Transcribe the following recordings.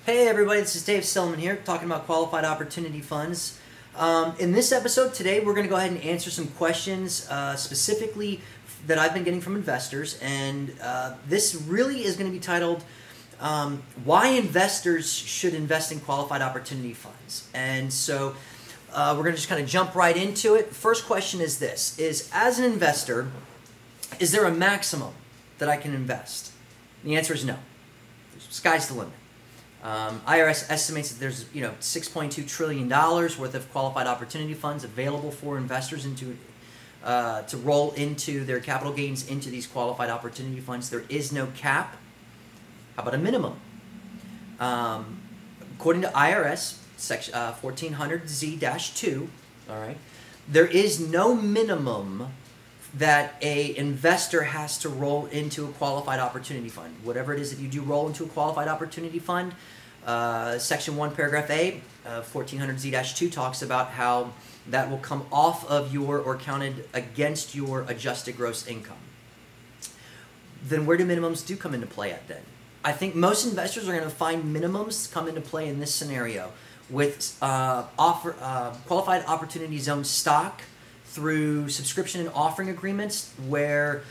Hey everybody, this is Dave Stillman here, talking about qualified opportunity funds. In this episode today, we're going to go ahead and answer some questions specifically that I've been getting from investors, and this really is going to be titled, Why Investors Should Invest in Qualified Opportunity Funds. And so we're going to just kind of jump right into it. First question is this, as an investor, is there a maximum that I can invest? And the answer is no. Sky's the limit. IRS estimates that there's $6.2 trillion worth of qualified opportunity funds available for investors to roll into their capital gains into these qualified opportunity funds. There is no cap. How about a minimum? According to IRS section 1400Z-2, all right, there is no minimum that a investor has to roll into a qualified opportunity fund. Whatever it is that you do roll into a qualified opportunity fund, Section 1, Paragraph A, 1400Z-2 talks about how that will come off of your, or counted against your adjusted gross income. Then where do minimums do come into play at then? I think most investors are going to find minimums come into play in this scenario with qualified opportunity zone stock through subscription and offering agreements where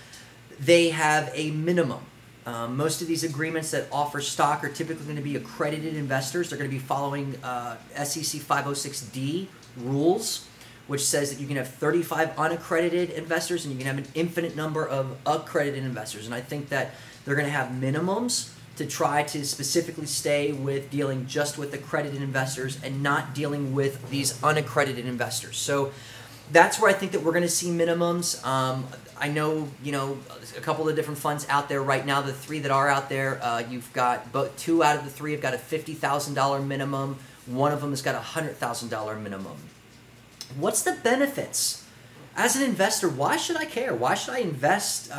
they have a minimum. Most of these agreements that offer stock are typically going to be accredited investors. They're going to be following SEC 506D rules, which says that you can have 35 unaccredited investors and you can have an infinite number of accredited investors. And I think that they're going to have minimums to try to specifically stay with dealing just with accredited investors and not dealing with these unaccredited investors. So that's where I think that we're going to see minimums. I know, a couple of different funds out there right now. The three that are out there, you've got two out of the three have got a $50,000 minimum. One of them has got a $100,000 minimum. What's the benefits? As an investor, why should I care? Why should I invest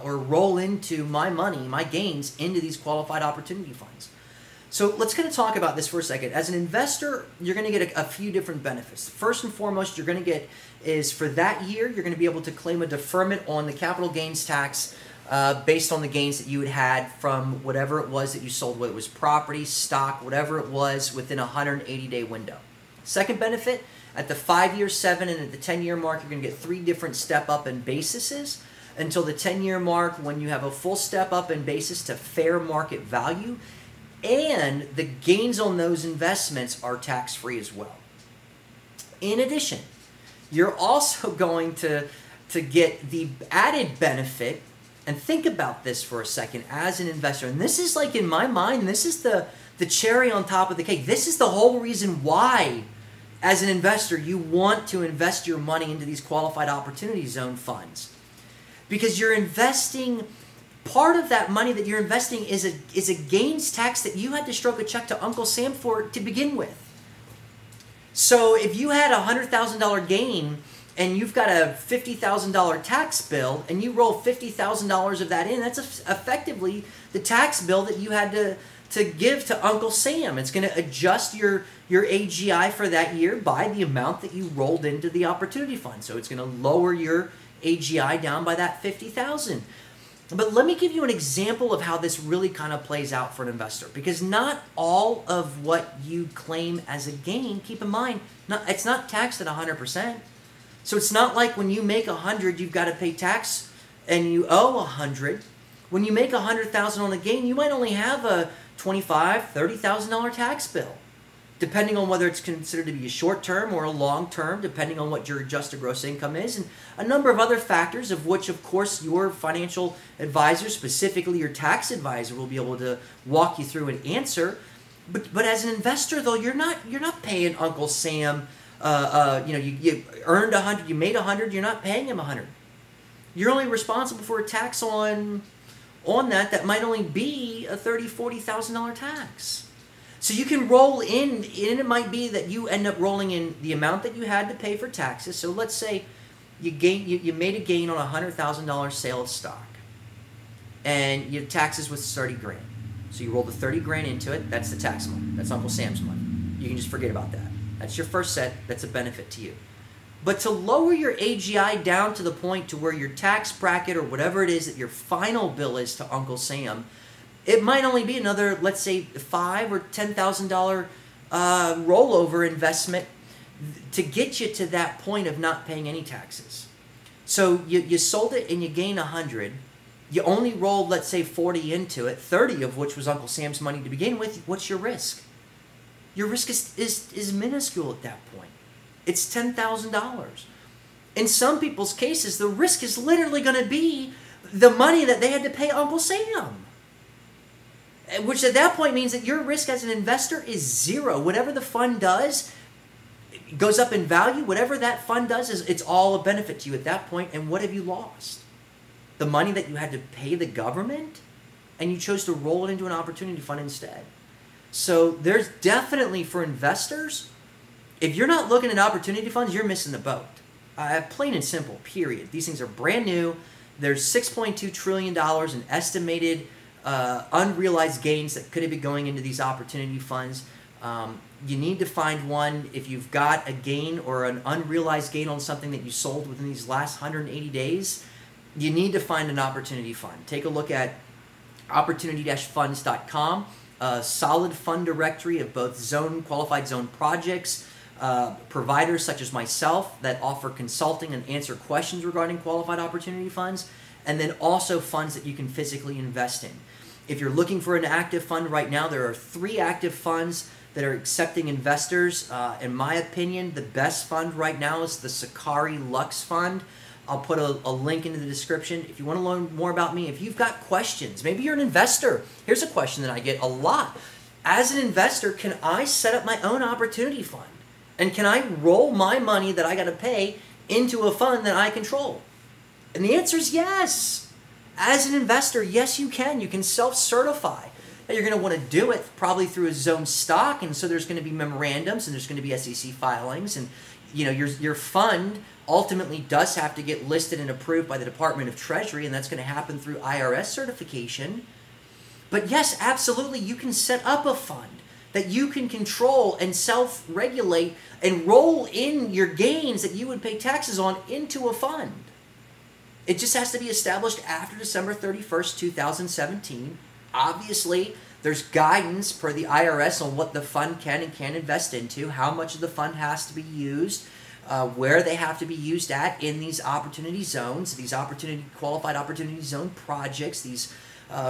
or roll into my money, my gains, into these qualified opportunity funds? So let's kind of talk about this for a second. As an investor, you're going to get a few different benefits. First and foremost, you're going to get is for that year, you're going to be able to claim a deferment on the capital gains tax based on the gains that you had from whatever it was that you sold, whether it was property, stock, whatever it was within a 180-day window. Second benefit, at the 5-year, 7, and at the 10-year mark, you're going to get 3 different step-up in bases until the 10-year mark when you have a full step-up in basis to fair market value. And the gains on those investments are tax-free as well. In addition, you're also going to get the added benefit, and think about this for a second as an investor, and this is like in my mind, this is the cherry on top of the cake. This is the whole reason why, as an investor, you want to invest your money into these qualified opportunity zone funds. Because you're investing. Part of that money that you're investing is a gains tax that you had to stroke a check to Uncle Sam for to begin with. So if you had a $100,000 gain and you've got a $50,000 tax bill and you roll $50,000 of that in, that's effectively the tax bill that you had to give to Uncle Sam. It's going to adjust your AGI for that year by the amount that you rolled into the opportunity fund. So it's going to lower your AGI down by that $50,000. But let me give you an example of how this really kind of plays out for an investor. Because not all of what you claim as a gain, keep in mind, it's not taxed at 100%. So it's not like when you make 100, you've got to pay tax and you owe 100. When you make 100,000 on a gain, you might only have a $25,000, $30,000 tax bill, depending on whether it's considered to be a short-term or a long-term, depending on what your adjusted gross income is, and a number of other factors, of which, of course, your financial advisor, specifically your tax advisor, will be able to walk you through and answer. But as an investor, though, you're not paying Uncle Sam. You earned 100, you made 100, you're not paying him 100. You're only responsible for a tax on that might only be a $30,000, $40,000 tax. So you can roll in, and it might be that you end up rolling in the amount that you had to pay for taxes. So let's say you made a gain on a $100,000 sale of stock, and your taxes was 30 grand. So you roll the 30 grand into it. That's the tax money. That's Uncle Sam's money. You can just forget about that. That's your first set. That's a benefit to you. But to lower your AGI down to the point to where your tax bracket or whatever it is that your final bill is to Uncle Sam It might only be another, let's say, $5,000 or $10,000 rollover investment to get you to that point of not paying any taxes. So you sold it and you gained 100. You only rolled, let's say, 40 into it, 30 of which was Uncle Sam's money to begin with. What's your risk? Your risk is minuscule at that point. It's $10,000. In some people's cases, the risk is literally going to be the money that they had to pay Uncle Sam. Which at that point means that your risk as an investor is zero. Whatever the fund does goes up in value. Whatever that fund does, it's all a benefit to you at that point. And what have you lost? The money that you had to pay the government, and you chose to roll it into an opportunity fund instead. So there's definitely, for investors, if you're not looking at opportunity funds, you're missing the boat. Plain and simple, period. These things are brand new. There's $6.2 trillion in estimated unrealized gains that could have been going into these opportunity funds. You need to find one if you've got a gain or an unrealized gain on something that you sold within these last 180 days. You need to find an opportunity fund. Take a look at opportunity-funds.com, a solid fund directory of both qualified zone projects, providers such as myself that offer consulting and answer questions regarding qualified opportunity funds, and then also funds that you can physically invest in. If you're looking for an active fund right now, there are 3 active funds that are accepting investors. In my opinion, the best fund right now is the Sakari Lux Fund. I'll put a link into the description. If you want to learn more about me, if you've got questions, maybe you're an investor. Here's a question that I get a lot. As an investor, can I set up my own opportunity fund? And can I roll my money that I got to pay into a fund that I control? And the answer is yes. As an investor, yes, you can. You can self-certify. Now, you're going to want to do it probably through a zone stock, and so there's going to be memorandums and there's going to be SEC filings, and your fund ultimately does have to get listed and approved by the Department of Treasury, and that's going to happen through IRS certification. But yes, absolutely, you can set up a fund that you can control and self-regulate and roll in your gains that you would pay taxes on into a fund. It just has to be established after December 31st, 2017. Obviously, there's guidance per the IRS on what the fund can and can't invest into, how much of the fund has to be used, where they have to be used at in these opportunity zones, these qualified opportunity zone projects, these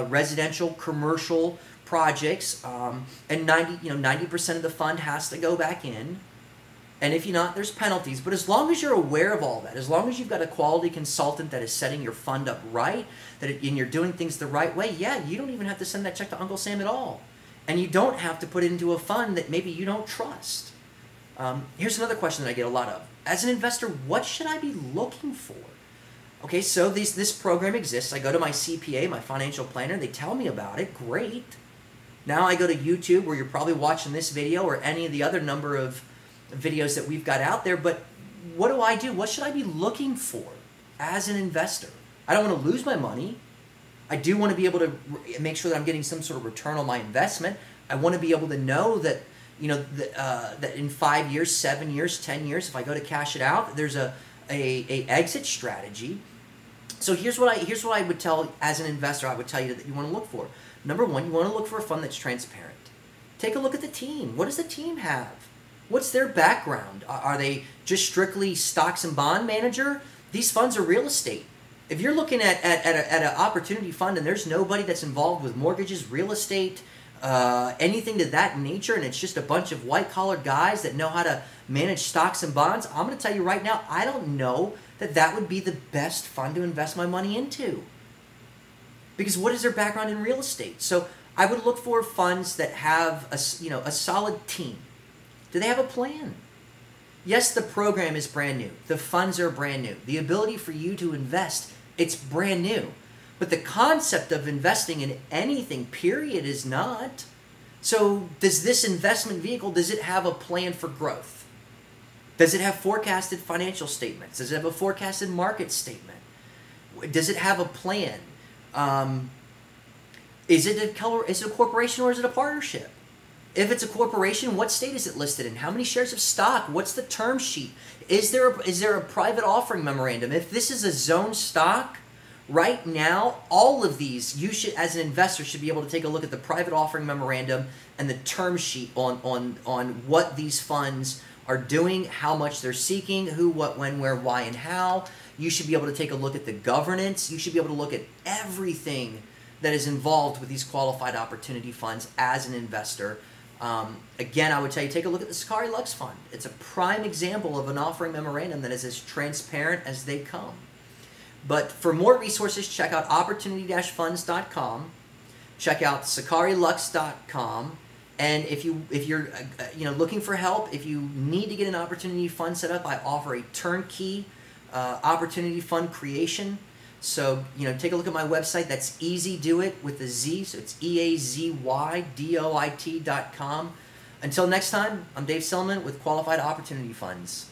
residential, commercial projects, and 90% of the fund has to go back in. And if you're not, there's penalties. But as long as you're aware of all that, as long as you've got a quality consultant that is setting your fund up right, and you're doing things the right way, yeah, you don't even have to send that check to Uncle Sam at all. And you don't have to put it into a fund that maybe you don't trust. Here's another question that I get a lot of. As an investor, what should I be looking for? Okay, so this program exists. I go to my CPA, my financial planner. They tell me about it. Great. Now I go to YouTube, where you're probably watching this video or any of the other number of videos that we've got out there. But what do I do? What should I be looking for as an investor? I don't want to lose my money. I do want to be able to make sure that I'm getting some sort of return on my investment. I want to be able to know that that in 5 years, 7 years, 10 years, if I go to cash it out, there's a exit strategy. So here's what I would tell as an investor. I would tell you that you want to look for. Number one, you want to look for a fund that's transparent. Take a look at the team. What does the team have? What's their background? Are they just strictly stocks and bond manager? These funds are real estate. If you're looking at an opportunity fund and there's nobody that's involved with mortgages, real estate, anything to that nature, and it's just a bunch of white-collar guys that know how to manage stocks and bonds, I'm going to tell you right now, I don't know that would be the best fund to invest my money into. Because what is their background in real estate? So I would look for funds that have a solid team. Do they have a plan? Yes, the program is brand new. The funds are brand new. The ability for you to invest, it's brand new. But the concept of investing in anything, period, is not. So does this investment vehicle, does it have a plan for growth? Does it have forecasted financial statements? Does it have a forecasted market statement? Does it have a plan? Is it a corporation or is it a partnership? If it's a corporation, what state is it listed in? How many shares of stock? What's the term sheet? Is there a private offering memorandum? If this is a zone stock Right now, all of these, you should, as an investor, should be able to take a look at the private offering memorandum and the term sheet on what these funds are doing, how much they're seeking, who, what, when, where, why, and how. You should be able to take a look at the governance. You should be able to look at everything that is involved with these qualified opportunity funds as an investor. Again, I would tell you, take a look at the Sakari Lux Fund. It's a prime example of an offering memorandum that is as transparent as they come. But for more resources, check out opportunity-funds.com. Check out sakarilux.com. And if you're looking for help, if you need to get an opportunity fund set up, I offer a turnkey opportunity fund creation. So, take a look at my website. That's Easy Do It with a Z. So it's EAZYDOIT.com. Until next time, I'm Dave Silliman with Qualified Opportunity Funds.